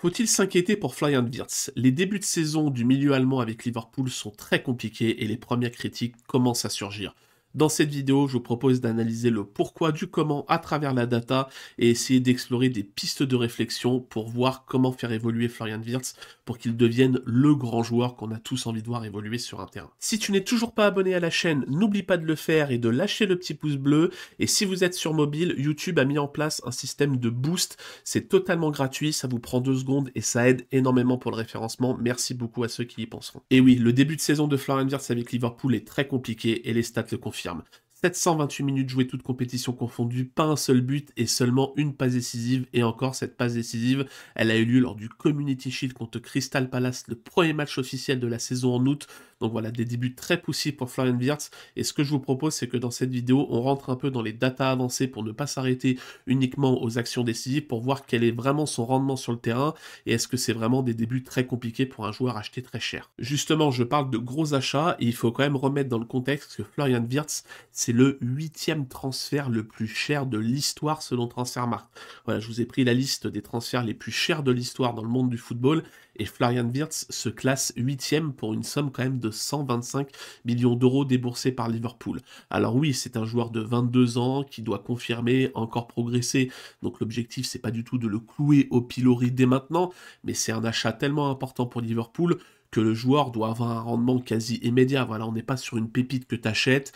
Faut-il s'inquiéter pour Florian Wirtz? Les débuts de saison du milieu allemand avec Liverpool sont très compliqués et les premières critiques commencent à surgir. Dans cette vidéo, je vous propose d'analyser le pourquoi du comment à travers la data et essayer d'explorer des pistes de réflexion pour voir comment faire évoluer Florian Wirtz pour qu'il devienne le grand joueur qu'on a tous envie de voir évoluer sur un terrain. Si tu n'es toujours pas abonné à la chaîne, n'oublie pas de le faire et de lâcher le petit pouce bleu. Et si vous êtes sur mobile, YouTube a mis en place un système de boost. C'est totalement gratuit, ça vous prend 2 secondes et ça aide énormément pour le référencement. Merci beaucoup à ceux qui y penseront. Et oui, le début de saison de Florian Wirtz avec Liverpool est très compliqué et les stats le confirment. 728 minutes jouées toutes compétitions confondues, pas un seul but et seulement une passe décisive. Et encore, cette passe décisive, elle a eu lieu lors du Community Shield contre Crystal Palace, le premier match officiel de la saison en août. Donc voilà, des débuts très poussifs pour Florian Wirtz. Et ce que je vous propose, c'est que dans cette vidéo, on rentre un peu dans les datas avancées pour ne pas s'arrêter uniquement aux actions décisives, pour voir quel est vraiment son rendement sur le terrain et est-ce que c'est vraiment des débuts très compliqués pour un joueur acheté très cher. Justement, je parle de gros achats et il faut quand même remettre dans le contexte que Florian Wirtz, c'est le 8e transfert le plus cher de l'histoire selon Transfermarkt. Voilà, je vous ai pris la liste des transferts les plus chers de l'histoire dans le monde du football et Florian Wirtz se classe 8e pour une somme quand même de 125 millions d'euros déboursés par Liverpool. Alors oui, c'est un joueur de 22 ans qui doit confirmer, encore progresser, donc l'objectif c'est pas du tout de le clouer au pilori dès maintenant, mais c'est un achat tellement important pour Liverpool que le joueur doit avoir un rendement quasi immédiat. Voilà, on n'est pas sur une pépite que tu achètes,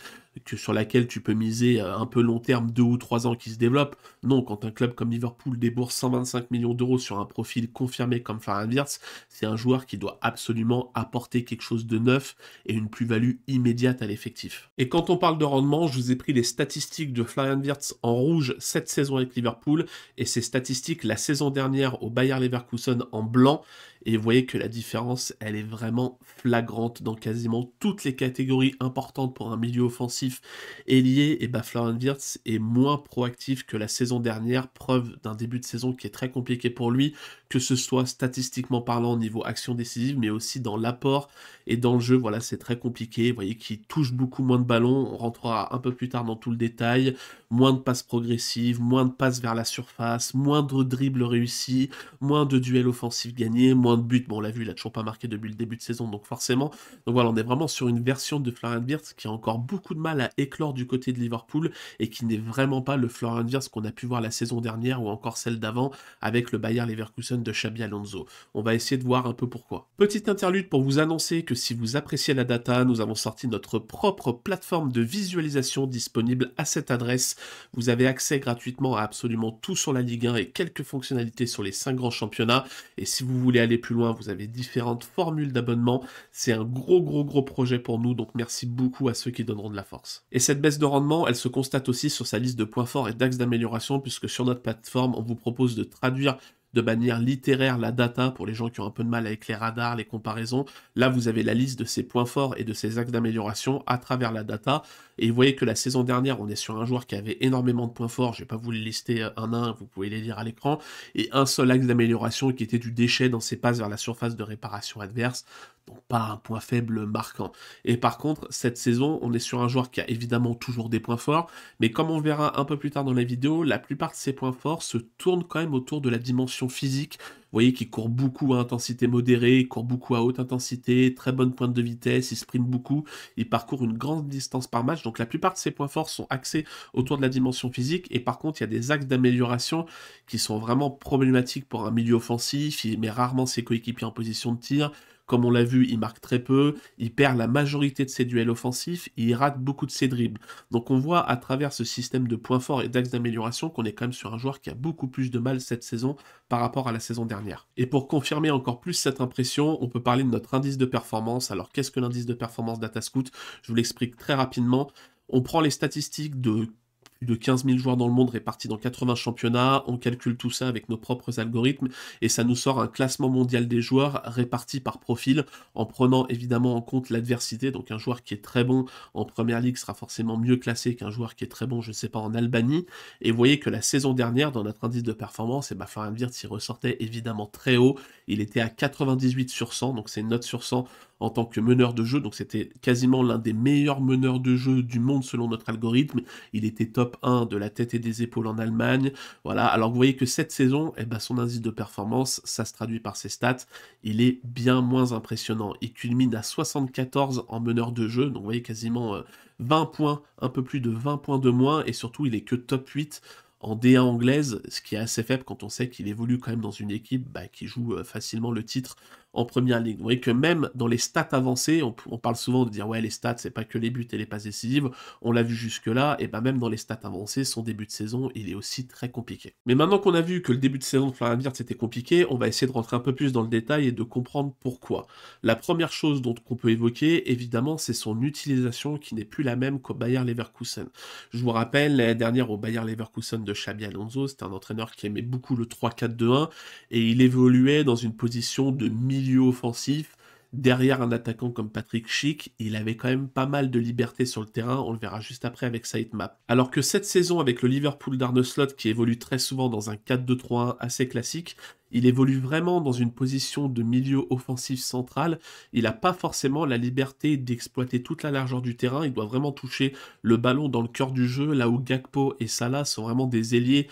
sur laquelle tu peux miser un peu long terme, 2 ou 3 ans qui se développe. Non, quand un club comme Liverpool débourse 125 millions d'euros sur un profil confirmé comme Florian Wirtz, c'est un joueur qui doit absolument apporter quelque chose de neuf et une plus-value immédiate à l'effectif. Et quand on parle de rendement, je vous ai pris les statistiques de Florian Wirtz en rouge cette saison avec Liverpool et ces statistiques la saison dernière au Bayer Leverkusen en blanc. Et vous voyez que la différence, elle est vraiment flagrante dans quasiment toutes les catégories importantes pour un milieu offensif ailier. Et bah Florian Wirtz est moins proactif que la saison dernière, preuve d'un début de saison qui est très compliqué pour lui, que ce soit statistiquement parlant au niveau action décisive, mais aussi dans l'apport et dans le jeu. Voilà, c'est très compliqué. Vous voyez qu'il touche beaucoup moins de ballons. On rentrera un peu plus tard dans tout le détail. Moins de passes progressives, moins de passes vers la surface, moins de dribbles réussis, moins de duels offensifs gagnés, moins de buts. Bon, on l'a vu, il a toujours pas marqué depuis le début de saison, donc forcément. Donc voilà, on est vraiment sur une version de Florian Wirtz qui a encore beaucoup de mal à éclore du côté de Liverpool et qui n'est vraiment pas le Florian Wirtz qu'on a pu voir la saison dernière ou encore celle d'avant avec le Bayer Leverkusen de Xabi Alonso. On va essayer de voir un peu pourquoi. Petite interlude pour vous annoncer que si vous appréciez la data, nous avons sorti notre propre plateforme de visualisation disponible à cette adresse. Vous avez accès gratuitement à absolument tout sur la Ligue 1 et quelques fonctionnalités sur les 5 grands championnats. Et si vous voulez aller plus loin, vous avez différentes formules d'abonnement. C'est un gros projet pour nous, donc merci beaucoup à ceux qui donneront de la force. Et cette baisse de rendement, elle se constate aussi sur sa liste de points forts et d'axes d'amélioration, puisque sur notre plateforme, on vous propose de traduire de manière littéraire la data pour les gens qui ont un peu de mal avec les radars, les comparaisons. Là, vous avez la liste de ses points forts et de ses axes d'amélioration à travers la data. Et vous voyez que la saison dernière, on est sur un joueur qui avait énormément de points forts. Je ne vais pas vous les lister un à un, vous pouvez les lire à l'écran. Et un seul axe d'amélioration qui était du déchet dans ses passes vers la surface de réparation adverse. Donc pas un point faible marquant. Et par contre, cette saison, on est sur un joueur qui a évidemment toujours des points forts, mais comme on verra un peu plus tard dans la vidéo, la plupart de ses points forts se tournent quand même autour de la dimension physique. Vous voyez qu'il court beaucoup à intensité modérée, il court beaucoup à haute intensité, très bonne pointe de vitesse, il sprint beaucoup, il parcourt une grande distance par match, donc la plupart de ses points forts sont axés autour de la dimension physique, et par contre il y a des axes d'amélioration qui sont vraiment problématiques pour un milieu offensif, il met rarement ses coéquipiers en position de tir. Comme on l'a vu, il marque très peu, il perd la majorité de ses duels offensifs, il rate beaucoup de ses dribbles. Donc on voit à travers ce système de points forts et d'axes d'amélioration qu'on est quand même sur un joueur qui a beaucoup plus de mal cette saison par rapport à la saison dernière. Et pour confirmer encore plus cette impression, on peut parler de notre indice de performance. Alors qu'est-ce que l'indice de performance Datascout? Je vous l'explique très rapidement. On prend les statistiques de plus de 15 000 joueurs dans le monde répartis dans 80 championnats, on calcule tout ça avec nos propres algorithmes et ça nous sort un classement mondial des joueurs répartis par profil en prenant évidemment en compte l'adversité. Donc un joueur qui est très bon en première ligue sera forcément mieux classé qu'un joueur qui est très bon, je ne sais pas, en Albanie. Et vous voyez que la saison dernière, dans notre indice de performance, Florian Wirtz il ressortait évidemment très haut. Il était à 98 sur 100, donc c'est une note sur 100 en tant que meneur de jeu, donc c'était quasiment l'un des meilleurs meneurs de jeu du monde selon notre algorithme. Il était top top 1 de la tête et des épaules en Allemagne. Voilà, alors vous voyez que cette saison, eh ben, son indice de performance, ça se traduit par ses stats, il est bien moins impressionnant. Il culmine à 74 en meneur de jeu, donc vous voyez quasiment 20 points, un peu plus de 20 points de moins, et surtout il est que top 8 en D1 anglaise, ce qui est assez faible quand on sait qu'il évolue quand même dans une équipe qui joue facilement le titre en première ligue. Vous voyez que même dans les stats avancées, on parle souvent de dire ouais les stats c'est pas que les buts et les passes décisives, on l'a vu jusque là, et ben même dans les stats avancées, son début de saison il est aussi très compliqué. Mais maintenant qu'on a vu que le début de saison de Florian Wirtz était compliqué, on va essayer de rentrer un peu plus dans le détail et de comprendre pourquoi. La première chose qu'on peut évoquer, évidemment, c'est son utilisation qui n'est plus la même qu'au Bayer Leverkusen. Je vous rappelle, l'année dernière au Bayer Leverkusen de Xabi Alonso, c'était un entraîneur qui aimait beaucoup le 3-4-2-1 et il évoluait dans une position de milieu offensif. Derrière un attaquant comme Patrick Schick, il avait quand même pas mal de liberté sur le terrain, on le verra juste après avec Sitemap. Alors que cette saison avec le Liverpool d'Arne Slot qui évolue très souvent dans un 4-2-3-1 assez classique, il évolue vraiment dans une position de milieu offensif central, il n'a pas forcément la liberté d'exploiter toute la largeur du terrain, il doit vraiment toucher le ballon dans le cœur du jeu, là où Gakpo et Salah sont vraiment des ailiers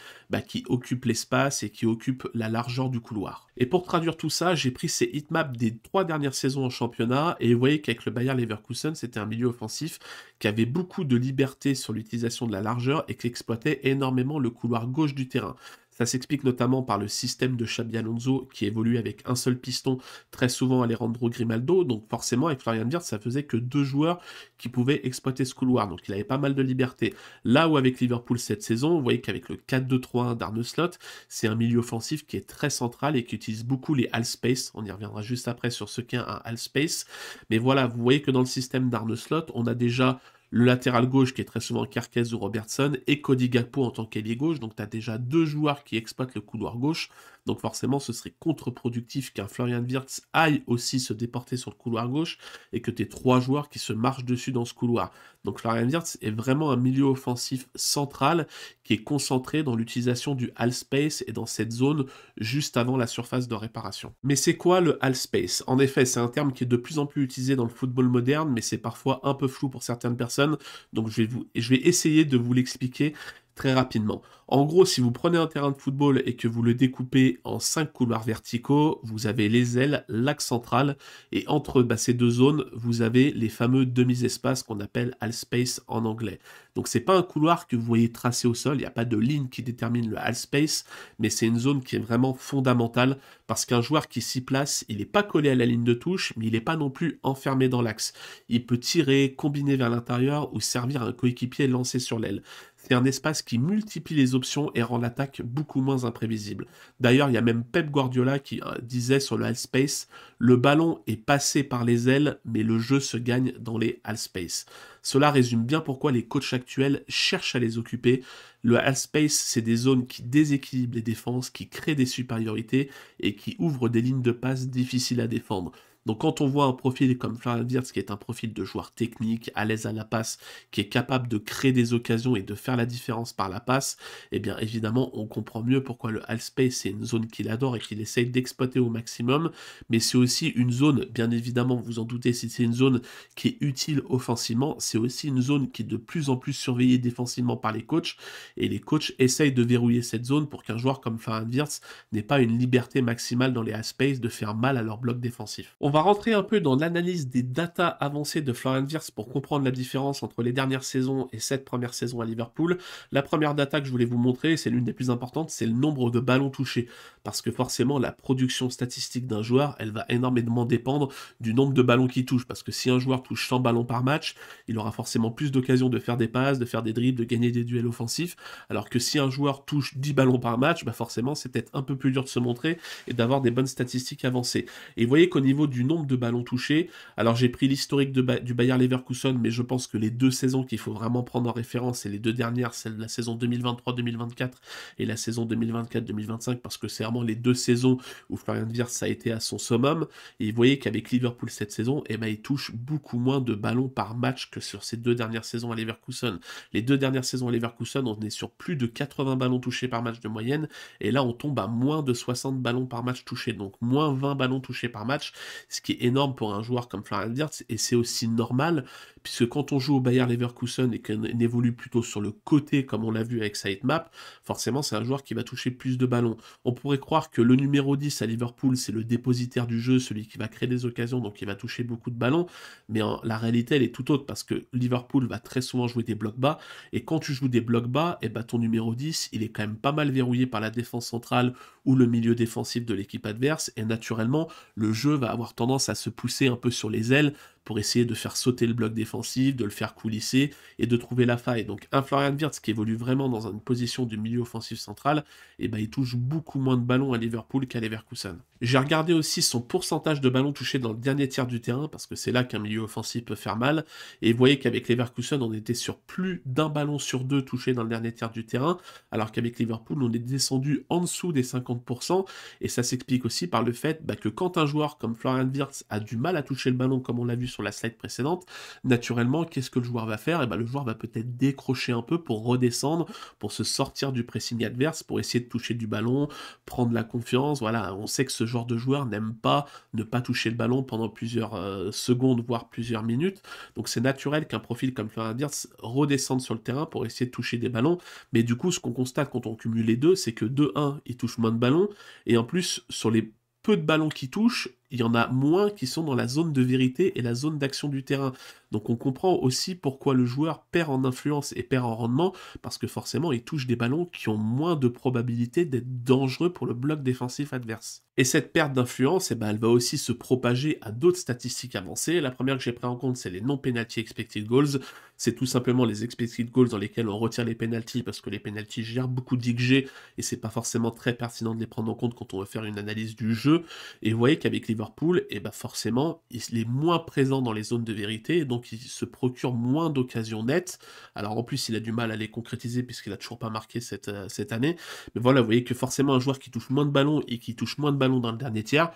qui occupent l'espace et qui occupent la largeur du couloir. Et pour traduire tout ça, j'ai pris ces heatmaps des 3 dernières saisons en championnat, et vous voyez qu'avec le Bayer Leverkusen, c'était un milieu offensif qui avait beaucoup de liberté sur l'utilisation de la largeur et qui exploitait énormément le couloir gauche du terrain. Ça s'explique notamment par le système de Xabi Alonso qui évolue avec un seul piston, très souvent Alejandro Grimaldo, donc forcément avec Florian Wirtz ça faisait que 2 joueurs qui pouvaient exploiter ce couloir, donc il avait pas mal de liberté. Là où avec Liverpool cette saison, vous voyez qu'avec le 4-2-3-1 d'Arne Slot, c'est un milieu offensif qui est très central et qui utilise beaucoup les half space, on y reviendra juste après sur ce qu'est un half space, mais voilà, vous voyez que dans le système d'Arne Slot, on a déjà le latéral gauche qui est très souvent Kerkez ou Robertson, et Cody Gakpo en tant qu'ailier gauche, donc tu as déjà 2 joueurs qui exploitent le couloir gauche, donc forcément ce serait contre-productif qu'un Florian Wirtz aille aussi se déporter sur le couloir gauche, et que tu aies 3 joueurs qui se marchent dessus dans ce couloir. Donc Florian Wirtz est vraiment un milieu offensif central, qui est concentré dans l'utilisation du half space et dans cette zone juste avant la surface de réparation. Mais c'est quoi le half space? En effet, c'est un terme qui est de plus en plus utilisé dans le football moderne, mais c'est parfois un peu flou pour certaines personnes, donc je vais essayer de vous l'expliquer très rapidement. En gros, si vous prenez un terrain de football et que vous le découpez en 5 couloirs verticaux, vous avez les ailes, l'axe central, et entre ces 2 zones, vous avez les fameux demi-espaces qu'on appelle half space en anglais. Donc c'est pas un couloir que vous voyez tracé au sol, il n'y a pas de ligne qui détermine le half space, mais c'est une zone qui est vraiment fondamentale, parce qu'un joueur qui s'y place, il n'est pas collé à la ligne de touche, mais il n'est pas non plus enfermé dans l'axe. Il peut tirer, combiner vers l'intérieur, ou servir à un coéquipier lancé sur l'aile. C'est un espace qui multiplie les options et rend l'attaque beaucoup moins imprévisible. D'ailleurs, il y a même Pep Guardiola qui disait sur le half space, le ballon est passé par les ailes, mais le jeu se gagne dans les half space. Cela résume bien pourquoi les coachs actuels cherchent à les occuper. Le half space, c'est des zones qui déséquilibrent les défenses, qui créent des supériorités et qui ouvrent des lignes de passe difficiles à défendre. Donc quand on voit un profil comme Florian Wirtz, qui est un profil de joueur technique, à l'aise à la passe, qui est capable de créer des occasions et de faire la différence par la passe, eh bien évidemment on comprend mieux pourquoi le half space c'est une zone qu'il adore et qu'il essaye d'exploiter au maximum, mais c'est aussi une zone, bien évidemment vous vous en doutez, si c'est une zone qui est utile offensivement, c'est aussi une zone qui est de plus en plus surveillée défensivement par les coachs, et les coachs essayent de verrouiller cette zone pour qu'un joueur comme Florian Wirtz n'ait pas une liberté maximale dans les half space de faire mal à leur bloc défensif. On va rentrer un peu dans l'analyse des datas avancées de Florian Wirtz pour comprendre la différence entre les dernières saisons et cette première saison à Liverpool. La première data que je voulais vous montrer, c'est l'une des plus importantes, c'est le nombre de ballons touchés. Parce que forcément, la production statistique d'un joueur, elle va énormément dépendre du nombre de ballons qu'il touche. Parce que si un joueur touche 100 ballons par match, il aura forcément plus d'occasions de faire des passes, de faire des dribbles, de gagner des duels offensifs. Alors que si un joueur touche 10 ballons par match, forcément, c'est peut-être un peu plus dur de se montrer et d'avoir des bonnes statistiques avancées. Et vous voyez qu'au niveau du nombre de ballons touchés, alors j'ai pris l'historique du Bayer Leverkusen, mais je pense que les 2 saisons qu'il faut vraiment prendre en référence, c'est les 2 dernières, celle de la saison 2023-2024 et la saison 2024-2025, parce que c'est vraiment les 2 saisons où Florian Wirtz a été à son summum, et vous voyez qu'avec Liverpool cette saison, il touche beaucoup moins de ballons par match que sur ces 2 dernières saisons à Leverkusen. Les 2 dernières saisons à Leverkusen, on est sur plus de 80 ballons touchés par match de moyenne, et là on tombe à moins de 60 ballons par match touchés, donc moins 20 ballons touchés par match, ce qui est énorme pour un joueur comme Florian Wirtz, et c'est aussi normal, puisque quand on joue au Bayer Leverkusen et qu'on évolue plutôt sur le côté, comme on l'a vu avec sa hitmap, forcément c'est un joueur qui va toucher plus de ballons. On pourrait croire que le numéro 10 à Liverpool, c'est le dépositaire du jeu, celui qui va créer des occasions, donc il va toucher beaucoup de ballons, mais la réalité elle est tout autre, parce que Liverpool va très souvent jouer des blocs bas, et quand tu joues des blocs bas, et ben ton numéro 10, il est quand même pas mal verrouillé par la défense centrale ou le milieu défensif de l'équipe adverse, et naturellement, le jeu va avoir tendance à se pousser un peu sur les ailes, pour essayer de faire sauter le bloc défensif, de le faire coulisser et de trouver la faille. Donc un Florian Wirtz qui évolue vraiment dans une position du milieu offensif central, et ben il touche beaucoup moins de ballons à Liverpool qu'à Leverkusen. J'ai regardé aussi son pourcentage de ballons touchés dans le dernier tiers du terrain, parce que c'est là qu'un milieu offensif peut faire mal, et vous voyez qu'avec Leverkusen, on était sur plus d'un ballon sur deux touché dans le dernier tiers du terrain, alors qu'avec Liverpool, on est descendu en dessous des 50%, et ça s'explique aussi par le fait que quand un joueur comme Florian Wirtz a du mal à toucher le ballon, comme on l'a vu sur la slide précédente, naturellement, qu'est-ce que le joueur va faire? Et ben, le joueur va peut-être décrocher un peu pour redescendre, pour se sortir du pressing adverse, pour essayer de toucher du ballon, prendre la confiance. Voilà, on sait que ce genre de joueur n'aime pas ne pas toucher le ballon pendant plusieurs secondes, voire plusieurs minutes. Donc c'est naturel qu'un profil comme Florian Wirtz redescende sur le terrain pour essayer de toucher des ballons. Mais du coup, ce qu'on constate quand on cumule les deux, c'est que de 1, il touche moins de ballons, et en plus, sur les peu de ballons qui touchent, il y en a moins qui sont dans la zone de vérité et la zone d'action du terrain. Donc on comprend aussi pourquoi le joueur perd en influence et perd en rendement, parce que forcément il touche des ballons qui ont moins de probabilité d'être dangereux pour le bloc défensif adverse. Et cette perte d'influence, elle va aussi se propager à d'autres statistiques avancées. La première que j'ai pris en compte, c'est les non-penalty expected goals. C'est tout simplement les expected goals dans lesquels on retire les penalties, parce que les penalties gèrent beaucoup d'XG, et c'est pas forcément très pertinent de les prendre en compte quand on veut faire une analyse du jeu. Et vous voyez qu'avec Liverpool, et forcément, il est moins présent dans les zones de vérité, donc il se procure moins d'occasions nettes. Alors en plus, il a du mal à les concrétiser, puisqu'il a toujours pas marqué cette année. Mais voilà, vous voyez que forcément, un joueur qui touche moins de ballons et qui touche moins de ballons dans le dernier tiers,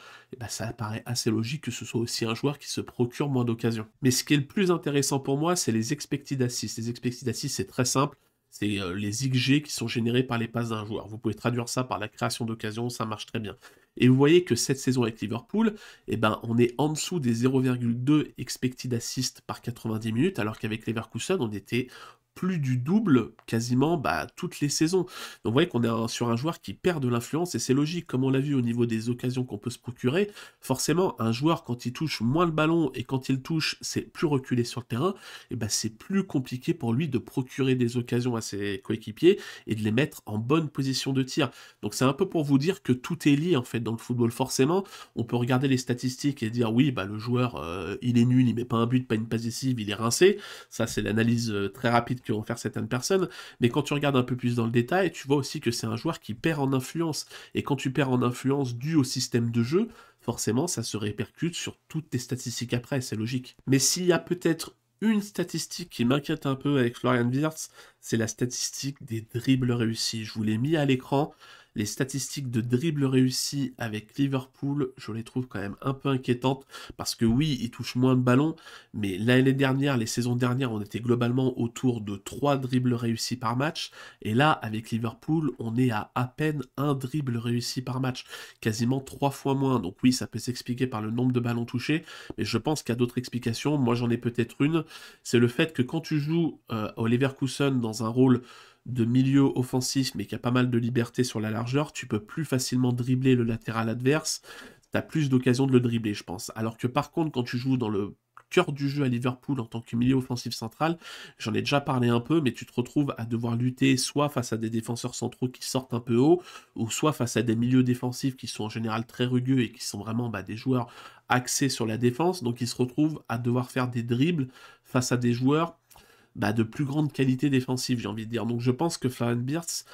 ça paraît assez logique que ce soit aussi un joueur qui se procure moins d'occasions. Mais ce qui est le plus intéressant pour moi, c'est les expected assists. Les expected assists, c'est très simple. C'est les XG qui sont générés par les passes d'un joueur. Vous pouvez traduire ça par la création d'occasions, ça marche très bien. Et vous voyez que cette saison avec Liverpool, on est en dessous des 0,2 expected assists par 90 minutes, alors qu'avec Leverkusen, on était plus du double quasiment toutes les saisons. Donc vous voyez qu'on est sur un joueur qui perd de l'influence, et c'est logique, comme on l'a vu au niveau des occasions qu'on peut se procurer, forcément un joueur quand il touche moins le ballon et quand il touche c'est plus reculé sur le terrain, c'est plus compliqué pour lui de procurer des occasions à ses coéquipiers et de les mettre en bonne position de tir. Donc c'est un peu pour vous dire que tout est lié en fait dans le football. Forcément, on peut regarder les statistiques et dire oui, le joueur il est nul, il met pas un but, pas une passe décisive, il est rincé. Ça c'est l'analyse très rapide que vont faire certaines personnes, mais quand tu regardes un peu plus dans le détail, tu vois aussi que c'est un joueur qui perd en influence, et quand tu perds en influence dû au système de jeu, forcément ça se répercute sur toutes tes statistiques après, c'est logique. Mais s'il y a peut-être une statistique qui m'inquiète un peu avec Florian Wirtz, c'est la statistique des dribbles réussis. Je vous l'ai mis à l'écran. Les statistiques de dribbles réussis avec Liverpool, je les trouve quand même un peu inquiétantes, parce que oui, il touche moins de ballons, mais l'année dernière, les saisons dernières, on était globalement autour de 3 dribbles réussis par match, et là, avec Liverpool, on est à peine un dribble réussi par match, quasiment 3 fois moins. Donc oui, ça peut s'expliquer par le nombre de ballons touchés, mais je pense qu'il y a d'autres explications. Moi, j'en ai peut-être une, c'est le fait que quand tu joues au Leverkusen dans un rôle de milieu offensif, mais qui a pas mal de liberté sur la largeur, tu peux plus facilement dribbler le latéral adverse, tu as plus d'occasions de le dribbler, je pense. Alors que par contre, quand tu joues dans le cœur du jeu à Liverpool en tant que milieu offensif central, j'en ai déjà parlé un peu, mais tu te retrouves à devoir lutter soit face à des défenseurs centraux qui sortent un peu haut, ou soit face à des milieux défensifs qui sont en général très rugueux et qui sont vraiment des joueurs axés sur la défense, donc ils se retrouvent à devoir faire des dribbles face à des joueurs de plus grande qualité défensive, j'ai envie de dire. Donc je pense que Florian Wirtz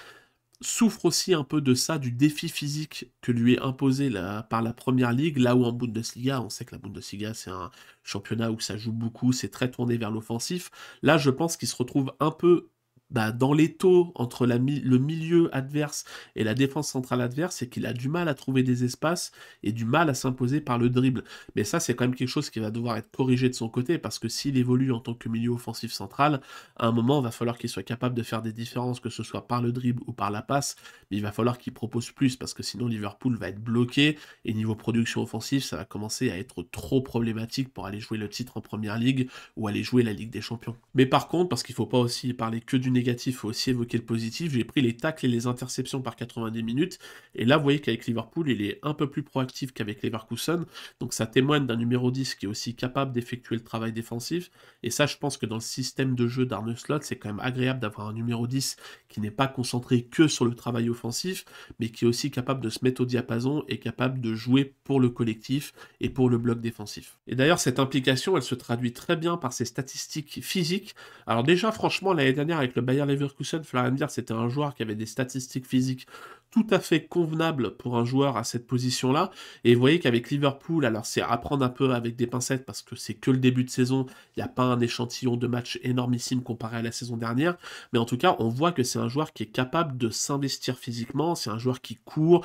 souffre aussi un peu de ça, du défi physique que lui est imposé par la première ligue, là où en Bundesliga, on sait que la Bundesliga c'est un championnat où ça joue beaucoup, c'est très tourné vers l'offensif. Là je pense qu'il se retrouve un peu dans l'étau entre le milieu adverse et la défense centrale adverse, c'est qu'il a du mal à trouver des espaces et du mal à s'imposer par le dribble. Mais ça, c'est quand même quelque chose qui va devoir être corrigé de son côté, parce que s'il évolue en tant que milieu offensif central, à un moment, il va falloir qu'il soit capable de faire des différences, que ce soit par le dribble ou par la passe, mais il va falloir qu'il propose plus, parce que sinon Liverpool va être bloqué, et niveau production offensive, ça va commencer à être trop problématique pour aller jouer le titre en Première Ligue, ou aller jouer la Ligue des Champions. Mais par contre, parce qu'il ne faut pas aussi parler que du négatif, il faut aussi évoquer le positif, j'ai pris les tacles et les interceptions par 90 minutes, et là vous voyez qu'avec Liverpool, il est un peu plus proactif qu'avec Leverkusen, donc ça témoigne d'un numéro 10 qui est aussi capable d'effectuer le travail défensif, et ça je pense que dans le système de jeu d'Arne Slot, c'est quand même agréable d'avoir un numéro 10 qui n'est pas concentré que sur le travail offensif, mais qui est aussi capable de se mettre au diapason et capable de jouer pour le collectif et pour le bloc défensif. Et d'ailleurs, cette implication, elle se traduit très bien par ses statistiques physiques. Alors déjà, franchement, l'année dernière, avec le Bayer Leverkusen, Florian Wirtz, c'était un joueur qui avait des statistiques physiques tout à fait convenables pour un joueur à cette position-là. Et vous voyez qu'avec Liverpool, alors c'est à prendre un peu avec des pincettes parce que c'est que le début de saison, il n'y a pas un échantillon de match énormissime comparé à la saison dernière, mais en tout cas, on voit que c'est un joueur qui est capable de s'investir physiquement, c'est un joueur qui court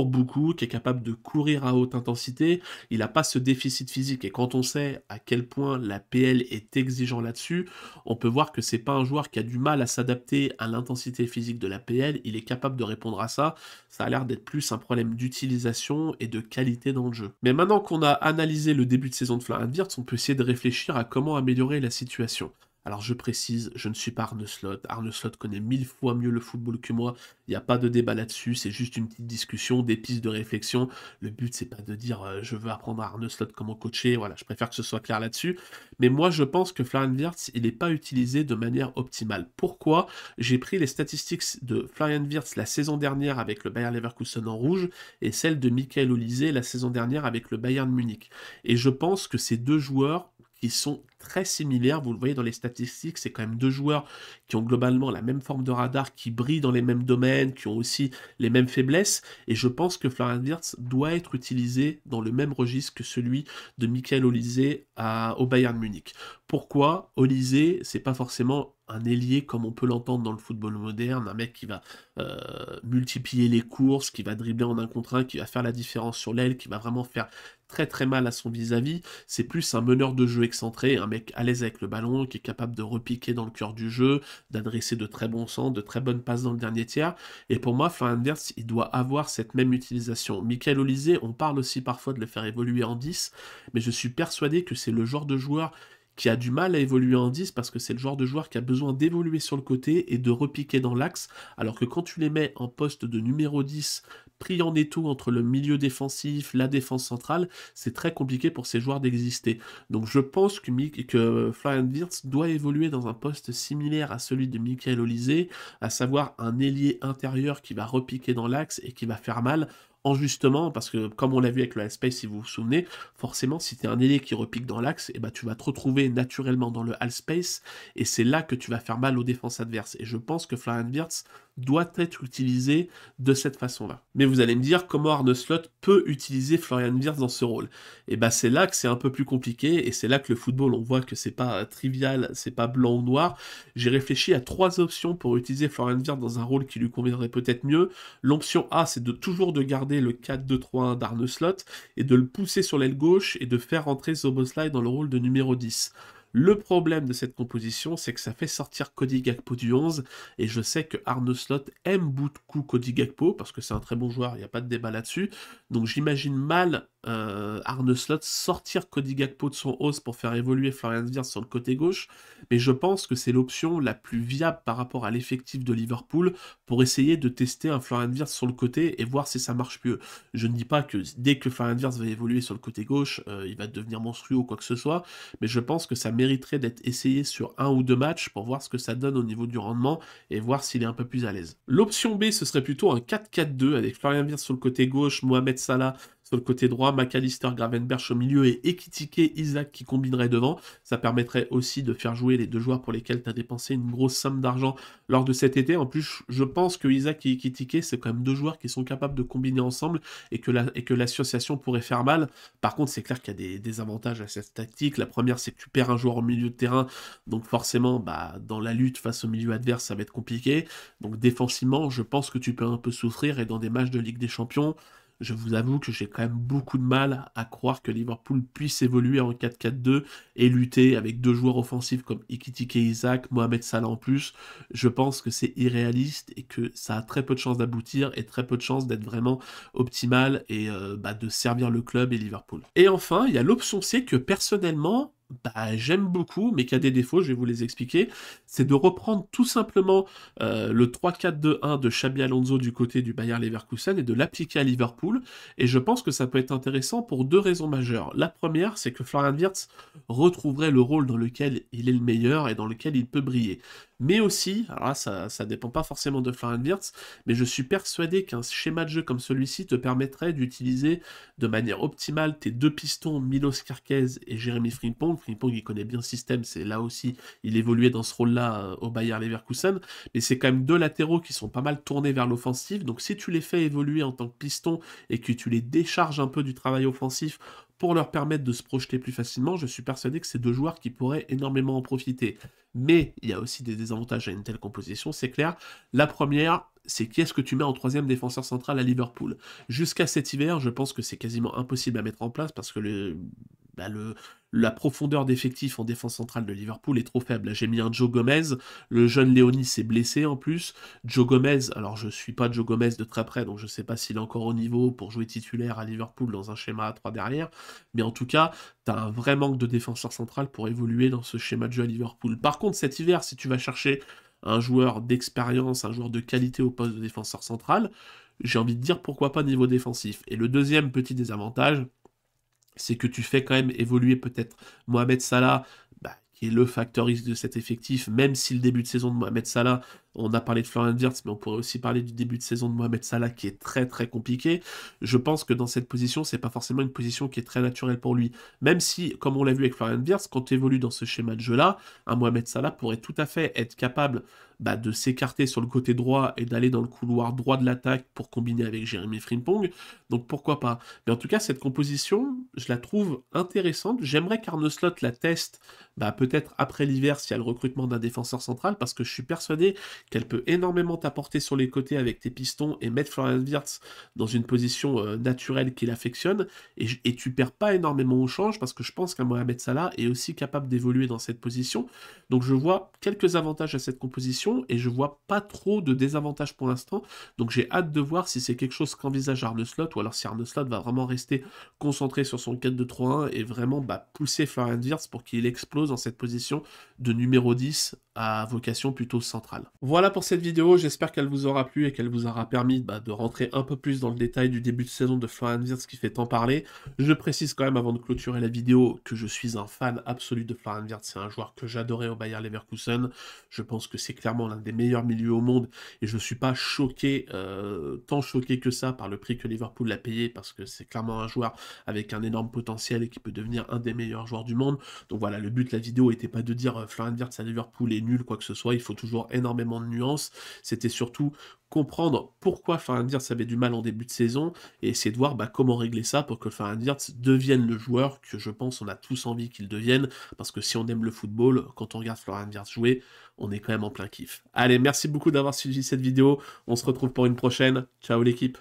beaucoup, qui est capable de courir à haute intensité, il n'a pas ce déficit physique, et quand on sait à quel point la PL est exigeant là-dessus, on peut voir que c'est pas un joueur qui a du mal à s'adapter à l'intensité physique de la PL, il est capable de répondre à ça a l'air d'être plus un problème d'utilisation et de qualité dans le jeu. Mais maintenant qu'on a analysé le début de saison de Florian Wirtz, on peut essayer de réfléchir à comment améliorer la situation. Alors je précise, je ne suis pas Arne Slot. Arne Slot connaît 1000 fois mieux le football que moi. Il n'y a pas de débat là-dessus, c'est juste une petite discussion, des pistes de réflexion. Le but, c'est pas de dire je veux apprendre à Arne Slot comment coacher. Voilà, je préfère que ce soit clair là-dessus. Mais moi, je pense que Florian Wirtz, il n'est pas utilisé de manière optimale. Pourquoi? J'ai pris les statistiques de Florian Wirtz la saison dernière avec le Bayer Leverkusen en rouge et celle de Michael Olise la saison dernière avec le Bayern Munich. Et je pense que ces deux joueurs qui sont très similaires, vous le voyez dans les statistiques, c'est quand même deux joueurs qui ont globalement la même forme de radar, qui brillent dans les mêmes domaines, qui ont aussi les mêmes faiblesses, et je pense que Florian Wirtz doit être utilisé dans le même registre que celui de Michael Olise au Bayern Munich. Pourquoi? Olise, c'est pas forcément un ailier comme on peut l'entendre dans le football moderne, un mec qui va multiplier les courses, qui va dribbler en 1 contre 1, qui va faire la différence sur l'aile, qui va vraiment faire très très mal à son vis-à-vis. C'est plus un meneur de jeu excentré, un mec à l'aise avec le ballon, qui est capable de repiquer dans le cœur du jeu, d'adresser de très bons centres, de très bonnes passes dans le dernier tiers. Et pour moi, Florian Wirtz, il doit avoir cette même utilisation. Michael Olise, on parle aussi parfois de le faire évoluer en 10, mais je suis persuadé que c'est le genre de joueur qui a du mal à évoluer en 10 parce que c'est le genre de joueur qui a besoin d'évoluer sur le côté et de repiquer dans l'axe, alors que quand tu les mets en poste de numéro 10, pris en étau entre le milieu défensif, la défense centrale, c'est très compliqué pour ces joueurs d'exister. Donc je pense que Florian Wirtz doit évoluer dans un poste similaire à celui de Michael Olise, à savoir un ailier intérieur qui va repiquer dans l'axe et qui va faire mal, justement, parce que comme on l'a vu avec le half space, si vous vous souvenez, forcément si tu es un ailier qui repique dans l'axe, et tu vas te retrouver naturellement dans le half space, et c'est là que tu vas faire mal aux défenses adverses. Et je pense que Florian Wirtz doit être utilisé de cette façon-là. Mais vous allez me dire comment Arne Slot peut utiliser Florian Wirtz dans ce rôle. Et c'est là que c'est un peu plus compliqué, et c'est là que le football, on voit que c'est pas trivial, c'est pas blanc ou noir. J'ai réfléchi à 3 options pour utiliser Florian Wirtz dans un rôle qui lui conviendrait peut-être mieux. L'option A, c'est toujours de garder le 4-2-3-1 d'Arne Slot et de le pousser sur l'aile gauche et de faire rentrer Szoboszlai dans le rôle de numéro 10. Le problème de cette composition, c'est que ça fait sortir Cody Gakpo du 11, et je sais que Arne Slot aime beaucoup Cody Gakpo, parce que c'est un très bon joueur, il n'y a pas de débat là-dessus, donc j'imagine mal Arne Slot sortir Cody Gakpo de son 11 pour faire évoluer Florian Wirtz sur le côté gauche, mais je pense que c'est l'option la plus viable par rapport à l'effectif de Liverpool pour essayer de tester un Florian Wirtz sur le côté et voir si ça marche mieux. Je ne dis pas que dès que Florian Wirtz va évoluer sur le côté gauche, il va devenir monstrueux ou quoi que ce soit, mais je pense que ça mériterait d'être essayé sur 1 ou 2 matchs pour voir ce que ça donne au niveau du rendement et voir s'il est un peu plus à l'aise. L'option B, ce serait plutôt un 4-4-2 avec Florian Wirtz sur le côté gauche, Mohamed Salah sur le côté droit, McAllister, Gravenberch au milieu et Ekitike, Isaac qui combinerait devant. Ça permettrait aussi de faire jouer les deux joueurs pour lesquels tu as dépensé une grosse somme d'argent lors de cet été. En plus, je pense que Isaac et Ekitike, c'est quand même deux joueurs qui sont capables de combiner ensemble et que l'association pourrait faire mal. Par contre, c'est clair qu'il y a des avantages à cette tactique. La première, c'est que tu perds un joueur au milieu de terrain, donc forcément, dans la lutte face au milieu adverse, ça va être compliqué. Donc défensivement, je pense que tu peux un peu souffrir, et dans des matchs de Ligue des Champions, je vous avoue que j'ai quand même beaucoup de mal à croire que Liverpool puisse évoluer en 4-4-2 et lutter avec deux joueurs offensifs comme Ekitike et Isaac, Mohamed Salah en plus. Je pense que c'est irréaliste et que ça a très peu de chances d'aboutir et très peu de chances d'être vraiment optimal et de servir le club et Liverpool. Et enfin, il y a l'option C que personnellement, j'aime beaucoup, mais qui a des défauts, je vais vous les expliquer. C'est de reprendre tout simplement le 3-4-2-1 de Xabi Alonso du côté du Bayer Leverkusen et de l'appliquer à Liverpool. Et je pense que ça peut être intéressant pour deux raisons majeures. La première, c'est que Florian Wirtz retrouverait le rôle dans lequel il est le meilleur et dans lequel il peut briller. Mais aussi, alors là, ça dépend pas forcément de Florian Wirtz, mais je suis persuadé qu'un schéma de jeu comme celui-ci te permettrait d'utiliser de manière optimale tes deux pistons, Milos Kerkez et Jérémy Frimpong. Frimpong, il connaît bien le système, c'est là aussi, il évoluait dans ce rôle-là au Bayer Leverkusen, mais c'est quand même deux latéraux qui sont pas mal tournés vers l'offensive, donc si tu les fais évoluer en tant que piston et que tu les décharges un peu du travail offensif pour leur permettre de se projeter plus facilement, je suis persuadé que c'est deux joueurs qui pourraient énormément en profiter. Mais il y a aussi des désavantages à une telle composition, c'est clair. La première, c'est qui est-ce que tu mets en troisième défenseur central à Liverpool. Jusqu'à cet hiver, je pense que c'est quasiment impossible à mettre en place parce que la profondeur d'effectif en défense centrale de Liverpool est trop faible. Là, j'ai mis un Joe Gomez, le jeune Léonie s'est blessé en plus. Joe Gomez, alors je suis pas Joe Gomez de très près, donc je sais pas s'il est encore au niveau pour jouer titulaire à Liverpool dans un schéma à 3 derrière, mais en tout cas, tu as un vrai manque de défenseur central pour évoluer dans ce schéma de jeu à Liverpool. Par contre, cet hiver, si tu vas chercher un joueur d'expérience, un joueur de qualité au poste de défenseur central, j'ai envie de dire pourquoi pas niveau défensif. Et le deuxième petit désavantage, c'est que tu fais quand même évoluer peut-être Mohamed Salah, qui est le facteur X de cet effectif, même si le début de saison de Mohamed Salah, on a parlé de Florian Wirtz, mais on pourrait aussi parler du début de saison de Mohamed Salah qui est très très compliqué. Je pense que dans cette position, c'est pas forcément une position qui est très naturelle pour lui. Même si, comme on l'a vu avec Florian Wirtz, quand tu évolues dans ce schéma de jeu-là, un Mohamed Salah pourrait tout à fait être capable de s'écarter sur le côté droit et d'aller dans le couloir droit de l'attaque pour combiner avec Jérémy Frimpong. Donc pourquoi pas. Mais en tout cas, cette composition, je la trouve intéressante. J'aimerais qu'Arne Slot la teste peut-être après l'hiver s'il y a le recrutement d'un défenseur central, parce que je suis persuadé qu'elle peut énormément t'apporter sur les côtés avec tes pistons et mettre Florian Wirtz dans une position naturelle qu'il affectionne, et tu perds pas énormément au change, parce que je pense qu'un Mohamed Salah est aussi capable d'évoluer dans cette position. Donc je vois quelques avantages à cette composition, et je vois pas trop de désavantages pour l'instant, donc j'ai hâte de voir si c'est quelque chose qu'envisage Arne Slot, ou alors si Arne Slot va vraiment rester concentré sur son 4-2-3-1 et vraiment pousser Florian Wirtz pour qu'il explose dans cette position de numéro 10 à vocation plutôt centrale. Voilà pour cette vidéo, j'espère qu'elle vous aura plu et qu'elle vous aura permis de rentrer un peu plus dans le détail du début de saison de Florian Wirtz qui fait tant parler. Je précise quand même avant de clôturer la vidéo que je suis un fan absolu de Florian Wirtz, c'est un joueur que j'adorais au Bayer Leverkusen, je pense que c'est clairement l'un des meilleurs milieux au monde et je ne suis pas choqué, tant choqué que ça par le prix que Liverpool l'a payé, parce que c'est clairement un joueur avec un énorme potentiel et qui peut devenir un des meilleurs joueurs du monde. Donc voilà, le but de la vidéo n'était pas de dire Florian Wirtz à Liverpool est nul, quoi que ce soit, il faut toujours énormément de nuances, c'était surtout comprendre pourquoi Florian Wirtz avait du mal en début de saison, et essayer de voir comment régler ça pour que Florian Wirtz devienne le joueur que je pense on a tous envie qu'il devienne, parce que si on aime le football, quand on regarde Florian Wirtz jouer, on est quand même en plein kiff. Allez, merci beaucoup d'avoir suivi cette vidéo, on se retrouve pour une prochaine, ciao l'équipe.